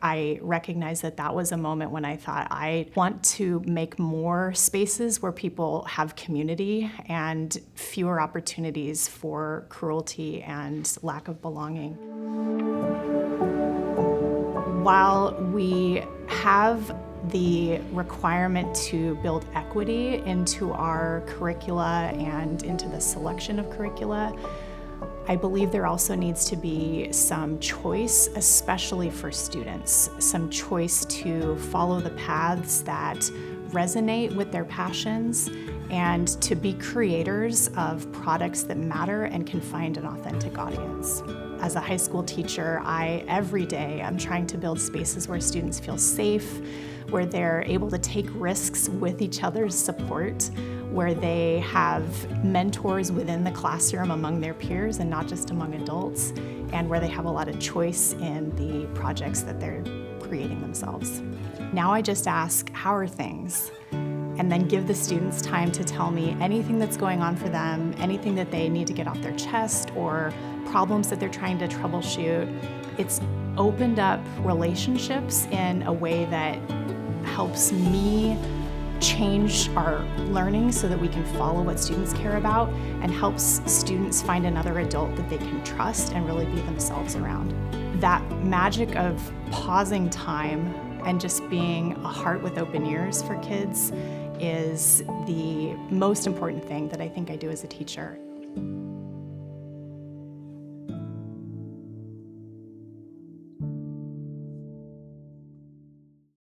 I recognized that that was a moment when I thought I want to make more spaces where people have community and fewer opportunities for cruelty and lack of belonging. While we have the requirement to build equity into our curricula and into the selection of curricula, I believe there also needs to be some choice, especially for students, some choice to follow the paths that resonate with their passions and to be creators of products that matter and can find an authentic audience. As a high school teacher, every day I'm trying to build spaces where students feel safe, where they're able to take risks with each other's support, where they have mentors within the classroom among their peers and not just among adults, and where they have a lot of choice in the projects that they're creating themselves. Now I just ask, how are things? And then give the students time to tell me anything that's going on for them, anything that they need to get off their chest, or problems that they're trying to troubleshoot. It's opened up relationships in a way that helps me change our learning so that we can follow what students care about and helps students find another adult that they can trust and really be themselves around. That magic of pausing time and just being a heart with open ears for kids is the most important thing that I think I do as a teacher.